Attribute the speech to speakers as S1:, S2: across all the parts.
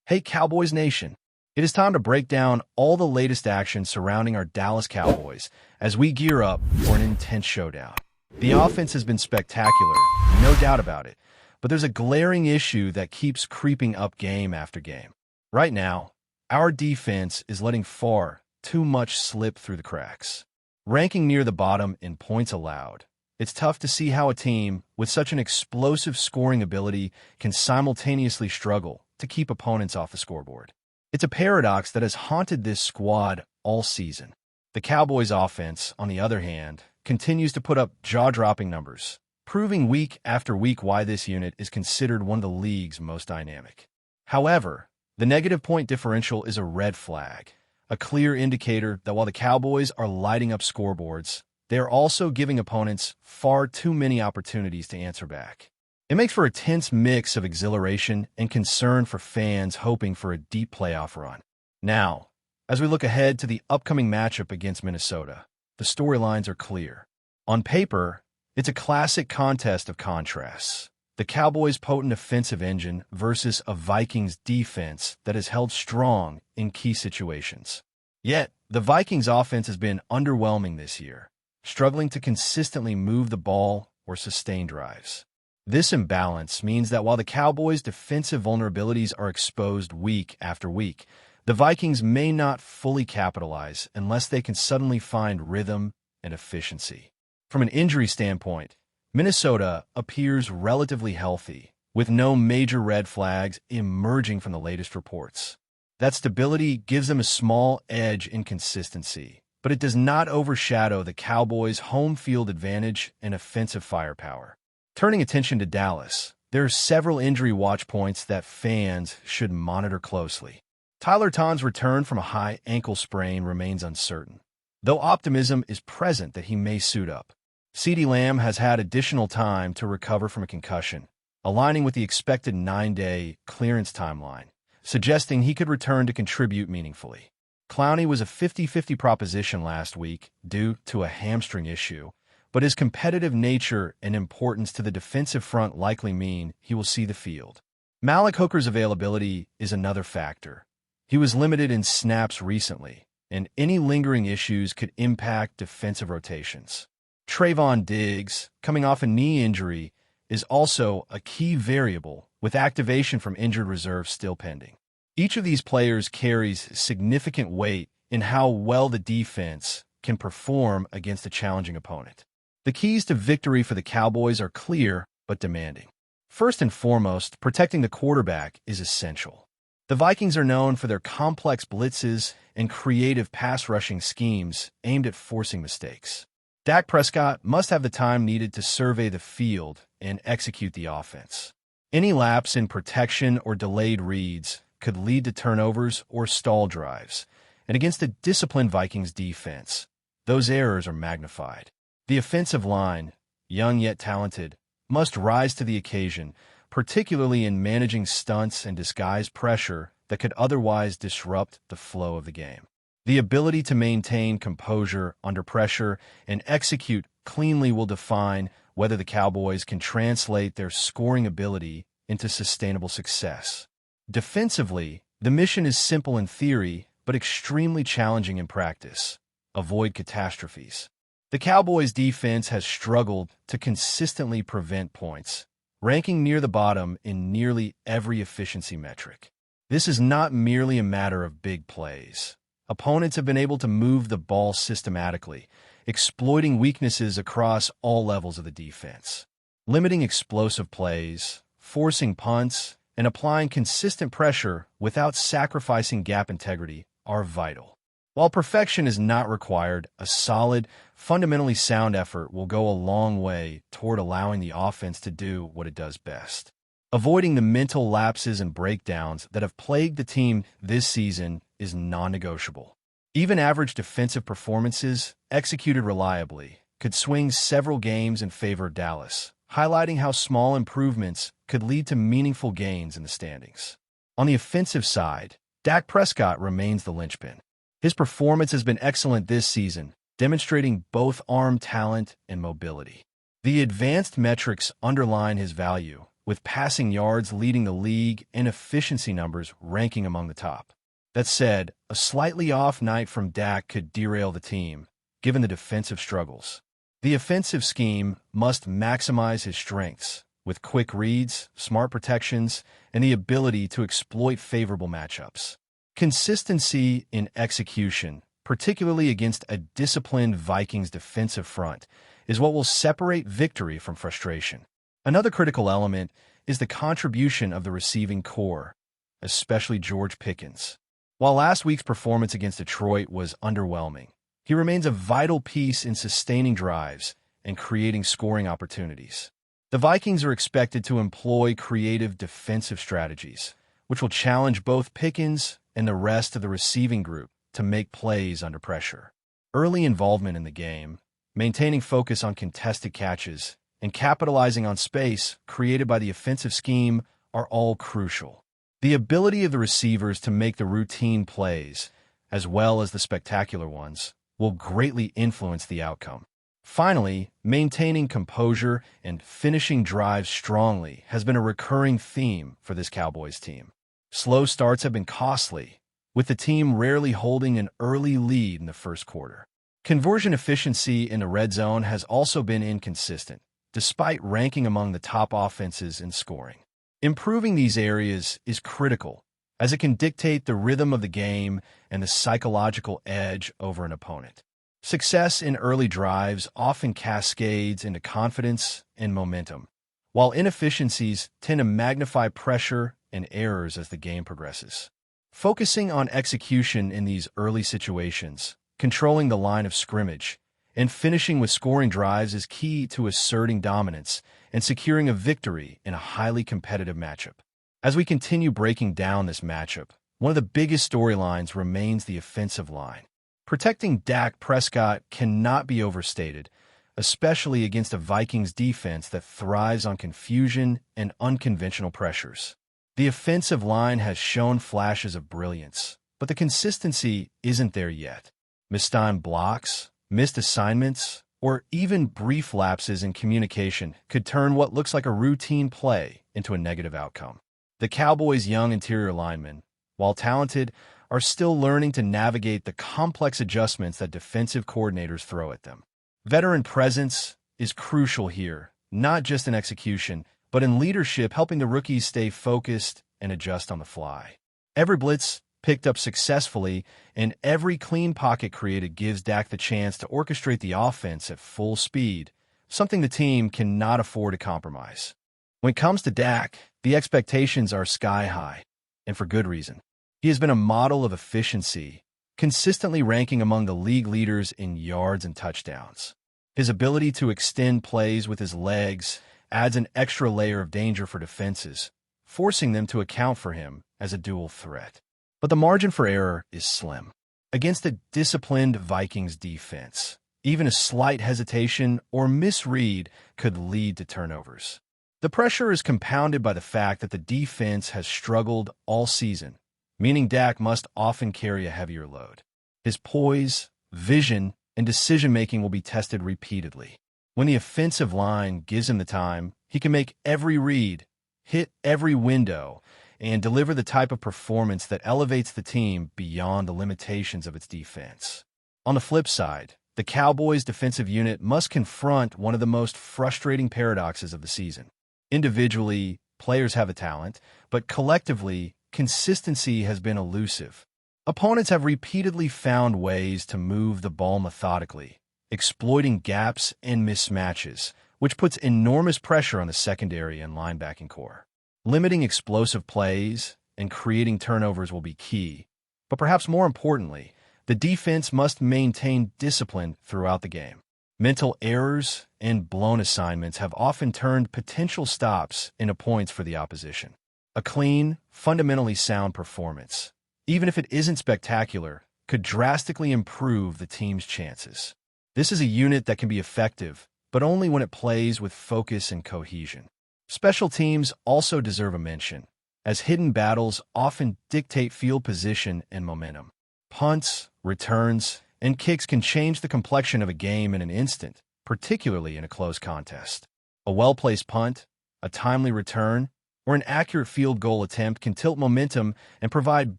S1: Hey, Cowboys Nation. It is time to break down all the latest action surrounding our Dallas Cowboys as we gear up for an intense showdown. The offense has been spectacular, no doubt about it, but there's a glaring issue that keeps creeping up game after game. Right now, our defense is letting far too much slip through the cracks. Ranking near the bottom in points allowed, it's tough to see how a team with such an explosive scoring ability can simultaneously struggle to keep opponents off the scoreboard. It's a paradox that has haunted this squad all season. The Cowboys' offense, on the other hand, continues to put up jaw-dropping numbers, proving week after week why this unit is considered one of the league's most dynamic. However, the negative point differential is a red flag, a clear indicator that while the Cowboys are lighting up scoreboards, they are also giving opponents far too many opportunities to answer back. It makes for a tense mix of exhilaration and concern for fans hoping for a deep playoff run. Now, as we look ahead to the upcoming matchup against Minnesota, the storylines are clear. On paper, it's a classic contest of contrasts. The Cowboys' potent offensive engine versus a Vikings defense that has held strong in key situations. Yet, the Vikings' offense has been underwhelming this year, struggling to consistently move the ball or sustain drives. This imbalance means that while the Cowboys' defensive vulnerabilities are exposed week after week, the Vikings may not fully capitalize unless they can suddenly find rhythm and efficiency. From an injury standpoint, Minnesota appears relatively healthy, with no major red flags emerging from the latest reports. That stability gives them a small edge in consistency, but it does not overshadow the Cowboys' home field advantage and offensive firepower. Turning attention to Dallas, there are several injury watch points that fans should monitor closely. Tyler Ton's return from a high ankle sprain remains uncertain, though optimism is present that he may suit up. CeeDee Lamb has had additional time to recover from a concussion, aligning with the expected 9-day clearance timeline, suggesting he could return to contribute meaningfully. Clowney was a 50-50 proposition last week due to a hamstring issue, but his competitive nature and importance to the defensive front likely mean he will see the field. Malik Hooker's availability is another factor. He was limited in snaps recently, and any lingering issues could impact defensive rotations. Trayvon Diggs, coming off a knee injury, is also a key variable, with activation from injured reserve still pending. Each of these players carries significant weight in how well the defense can perform against a challenging opponent. The keys to victory for the Cowboys are clear but demanding. First and foremost, protecting the quarterback is essential. The Vikings are known for their complex blitzes and creative pass-rushing schemes aimed at forcing mistakes. Dak Prescott must have the time needed to survey the field and execute the offense. Any lapse in protection or delayed reads could lead to turnovers or stall drives, and against a disciplined Vikings defense, those errors are magnified. The offensive line, young yet talented, must rise to the occasion, particularly in managing stunts and disguised pressure that could otherwise disrupt the flow of the game. The ability to maintain composure under pressure and execute cleanly will define whether the Cowboys can translate their scoring ability into sustainable success. Defensively, the mission is simple in theory, but extremely challenging in practice. Avoid catastrophes. The Cowboys' defense has struggled to consistently prevent points, ranking near the bottom in nearly every efficiency metric. This is not merely a matter of big plays. Opponents have been able to move the ball systematically, exploiting weaknesses across all levels of the defense. Limiting explosive plays, forcing punts, and applying consistent pressure without sacrificing gap integrity are vital. While perfection is not required, a solid, fundamentally sound effort will go a long way toward allowing the offense to do what it does best. Avoiding the mental lapses and breakdowns that have plagued the team this season is non-negotiable. Even average defensive performances, executed reliably, could swing several games in favor of Dallas, highlighting how small improvements could lead to meaningful gains in the standings. On the offensive side, Dak Prescott remains the linchpin. His performance has been excellent this season, demonstrating both arm talent and mobility. The advanced metrics underline his value, with passing yards leading the league and efficiency numbers ranking among the top. That said, a slightly off night from Dak could derail the team, given the defensive struggles. The offensive scheme must maximize his strengths, with quick reads, smart protections, and the ability to exploit favorable matchups. Consistency in execution, particularly against a disciplined Vikings defensive front, is what will separate victory from frustration. Another critical element is the contribution of the receiving core, especially George Pickens. While last week's performance against Detroit was underwhelming, he remains a vital piece in sustaining drives and creating scoring opportunities. The Vikings are expected to employ creative defensive strategies, which will challenge both Pickens and the rest of the receiving group to make plays under pressure. Early involvement in the game, maintaining focus on contested catches, and capitalizing on space created by the offensive scheme are all crucial. The ability of the receivers to make the routine plays, as well as the spectacular ones, will greatly influence the outcome. Finally, maintaining composure and finishing drives strongly has been a recurring theme for this Cowboys team. Slow starts have been costly, with the team rarely holding an early lead in the first quarter. Conversion efficiency in the red zone has also been inconsistent, despite ranking among the top offenses in scoring. Improving these areas is critical, as it can dictate the rhythm of the game and the psychological edge over an opponent. Success in early drives often cascades into confidence and momentum, while inefficiencies tend to magnify pressure and errors as the game progresses. Focusing on execution in these early situations, controlling the line of scrimmage, and finishing with scoring drives is key to asserting dominance and securing a victory in a highly competitive matchup. As we continue breaking down this matchup, one of the biggest storylines remains the offensive line. Protecting Dak Prescott cannot be overstated, especially against a Vikings defense that thrives on confusion and unconventional pressures. The offensive line has shown flashes of brilliance, but the consistency isn't there yet. Mistimed blocks, missed assignments, or even brief lapses in communication could turn what looks like a routine play into a negative outcome. The Cowboys' young interior linemen, while talented, are still learning to navigate the complex adjustments that defensive coordinators throw at them. Veteran presence is crucial here, not just in execution, but in leadership, helping the rookies stay focused and adjust on the fly. Every blitz picked up successfully, and every clean pocket created gives Dak the chance to orchestrate the offense at full speed, something the team cannot afford to compromise. When it comes to Dak, the expectations are sky high, and for good reason. He has been a model of efficiency, consistently ranking among the league leaders in yards and touchdowns. His ability to extend plays with his legs adds an extra layer of danger for defenses, forcing them to account for him as a dual threat. But the margin for error is slim. Against a disciplined Vikings defense, even a slight hesitation or misread could lead to turnovers. The pressure is compounded by the fact that the defense has struggled all season, meaning Dak must often carry a heavier load. His poise, vision, and decision-making will be tested repeatedly. When the offensive line gives him the time, he can make every read, hit every window, and deliver the type of performance that elevates the team beyond the limitations of its defense. On the flip side, the Cowboys' defensive unit must confront one of the most frustrating paradoxes of the season. Individually, players have a talent, but collectively, consistency has been elusive. Opponents have repeatedly found ways to move the ball methodically, exploiting gaps and mismatches, which puts enormous pressure on the secondary and linebacking core. Limiting explosive plays and creating turnovers will be key, but perhaps more importantly, the defense must maintain discipline throughout the game. Mental errors and blown assignments have often turned potential stops into points for the opposition. A clean, fundamentally sound performance, even if it isn't spectacular, could drastically improve the team's chances. This is a unit that can be effective, but only when it plays with focus and cohesion. Special teams also deserve a mention, as hidden battles often dictate field position and momentum. Punts, returns, and kicks can change the complexion of a game in an instant, particularly in a close contest. A well-placed punt, a timely return, or an accurate field goal attempt can tilt momentum and provide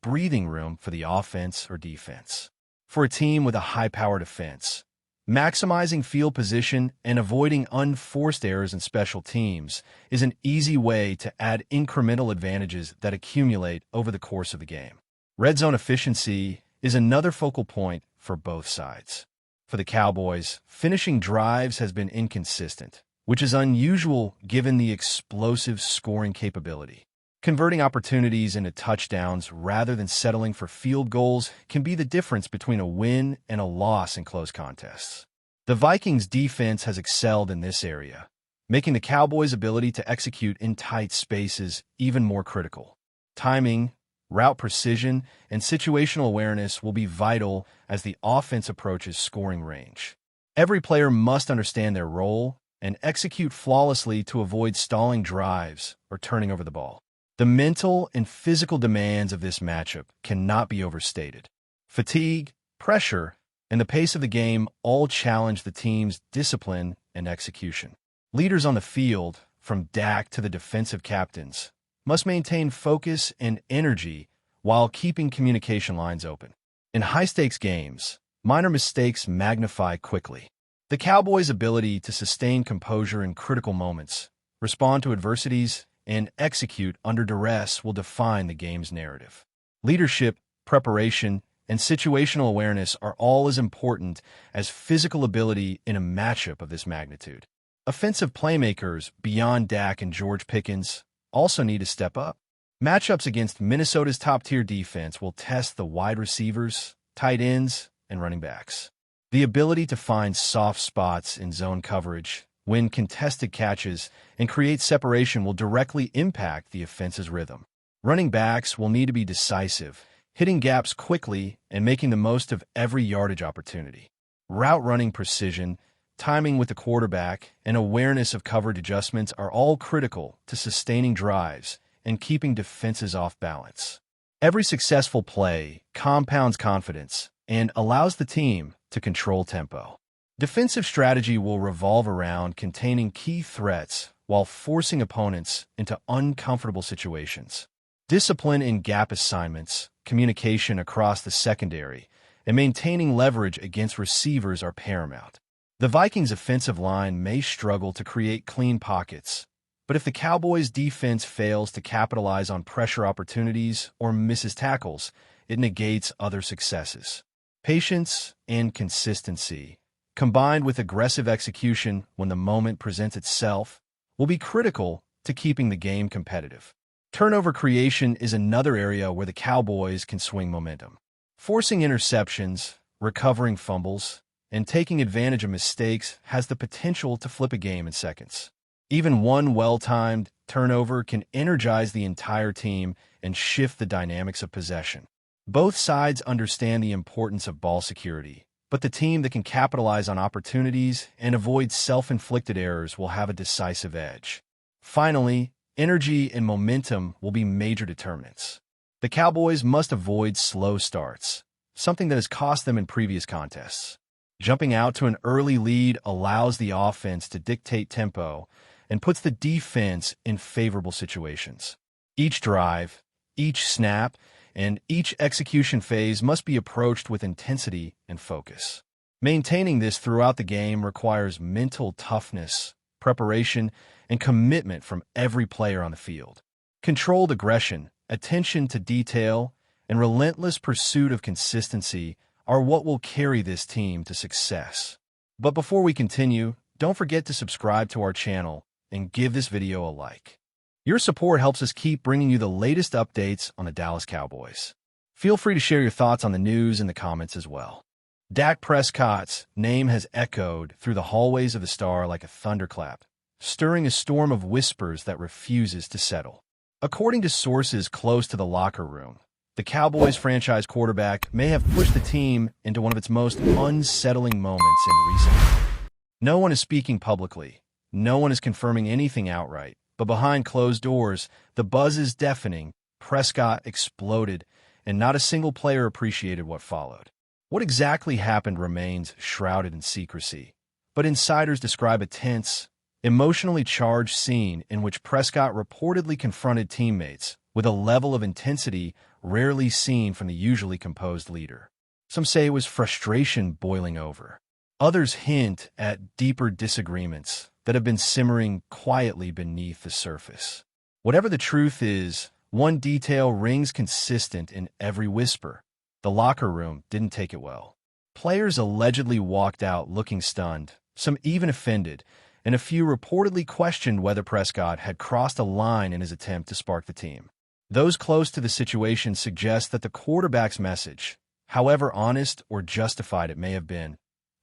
S1: breathing room for the offense or defense. For a team with a high-powered offense, maximizing field position and avoiding unforced errors in special teams is an easy way to add incremental advantages that accumulate over the course of the game. Red zone efficiency is another focal point for both sides. For the Cowboys, finishing drives has been inconsistent, which is unusual given the explosive scoring capability. Converting opportunities into touchdowns rather than settling for field goals can be the difference between a win and a loss in close contests. The Vikings' defense has excelled in this area, making the Cowboys' ability to execute in tight spaces even more critical. Timing, route precision, and situational awareness will be vital as the offense approaches scoring range. Every player must understand their role and execute flawlessly to avoid stalling drives or turning over the ball. The mental and physical demands of this matchup cannot be overstated. Fatigue, pressure, and the pace of the game all challenge the team's discipline and execution. Leaders on the field, from Dak to the defensive captains, must maintain focus and energy while keeping communication lines open. In high-stakes games, minor mistakes magnify quickly. The Cowboys' ability to sustain composure in critical moments, respond to adversities, and execute under duress will define the game's narrative. Leadership, preparation, and situational awareness are all as important as physical ability in a matchup of this magnitude. Offensive playmakers beyond Dak and George Pickens also need to step up. Matchups against Minnesota's top-tier defense will test the wide receivers, tight ends, and running backs. The ability to find soft spots in zone coverage, win contested catches, and create separation will directly impact the offense's rhythm. Running backs will need to be decisive, hitting gaps quickly and making the most of every yardage opportunity. Route running precision, timing with the quarterback, and awareness of coverage adjustments are all critical to sustaining drives and keeping defenses off balance. Every successful play compounds confidence and allows the team to control tempo. Defensive strategy will revolve around containing key threats while forcing opponents into uncomfortable situations. Discipline in gap assignments, communication across the secondary, and maintaining leverage against receivers are paramount. The Vikings' offensive line may struggle to create clean pockets, but if the Cowboys' defense fails to capitalize on pressure opportunities or misses tackles, it negates other successes. Patience and consistency, combined with aggressive execution when the moment presents itself, will be critical to keeping the game competitive. Turnover creation is another area where the Cowboys can swing momentum. Forcing interceptions, recovering fumbles, and taking advantage of mistakes has the potential to flip a game in seconds. Even one well-timed turnover can energize the entire team and shift the dynamics of possession. Both sides understand the importance of ball security, but the team that can capitalize on opportunities and avoid self-inflicted errors will have a decisive edge. Finally, energy and momentum will be major determinants. The Cowboys must avoid slow starts, something that has cost them in previous contests. Jumping out to an early lead allows the offense to dictate tempo and puts the defense in favorable situations. Each drive, each snap, and each execution phase must be approached with intensity and focus. Maintaining this throughout the game requires mental toughness, preparation, and commitment from every player on the field. Controlled aggression, attention to detail, and relentless pursuit of consistency are what will carry this team to success. But before we continue, don't forget to subscribe to our channel and give this video a like. Your support helps us keep bringing you the latest updates on the Dallas Cowboys. Feel free to share your thoughts on the news in the comments as well. Dak Prescott's name has echoed through the hallways of the Star like a thunderclap, stirring a storm of whispers that refuses to settle. According to sources close to the locker room, the Cowboys franchise quarterback may have pushed the team into one of its most unsettling moments in recent years. No one is speaking publicly. No one is confirming anything outright. But behind closed doors, the buzz is deafening. Prescott exploded, and not a single player appreciated what followed. What exactly happened remains shrouded in secrecy, but insiders describe a tense, emotionally charged scene in which Prescott reportedly confronted teammates with a level of intensity rarely seen from the usually composed leader. Some say it was frustration boiling over. Others hint at deeper disagreements that have been simmering quietly beneath the surface. Whatever the truth is, one detail rings consistent in every whisper. The locker room didn't take it well. Players allegedly walked out looking stunned, some even offended, and a few reportedly questioned whether Prescott had crossed a line in his attempt to spark the team. Those close to the situation suggest that the quarterback's message, however honest or justified it may have been,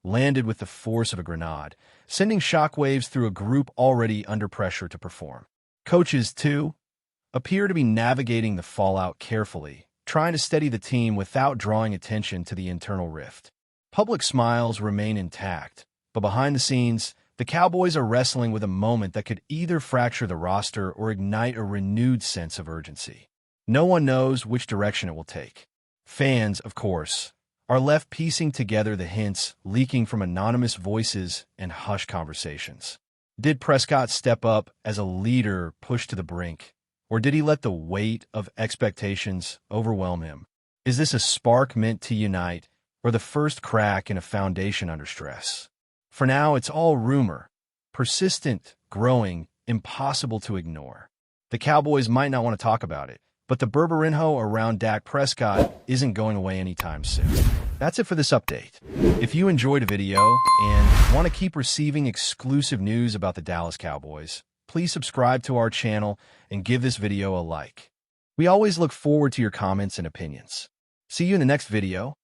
S1: landed with the force of a grenade, sending shockwaves through a group already under pressure to perform. Coaches, too, appear to be navigating the fallout carefully, trying to steady the team without drawing attention to the internal rift. Public smiles remain intact, but behind the scenes, the Cowboys are wrestling with a moment that could either fracture the roster or ignite a renewed sense of urgency. No one knows which direction it will take. Fans, of course, are left piecing together the hints leaking from anonymous voices and hushed conversations. Did Prescott step up as a leader pushed to the brink, or did he let the weight of expectations overwhelm him? Is this a spark meant to unite, or the first crack in a foundation under stress? For now, it's all rumor, persistent, growing, impossible to ignore. The Cowboys might not want to talk about it, but the Burburinho around Dak Prescott isn't going away anytime soon. That's it for this update. If you enjoyed the video and want to keep receiving exclusive news about the Dallas Cowboys, please subscribe to our channel and give this video a like. We always look forward to your comments and opinions. See you in the next video.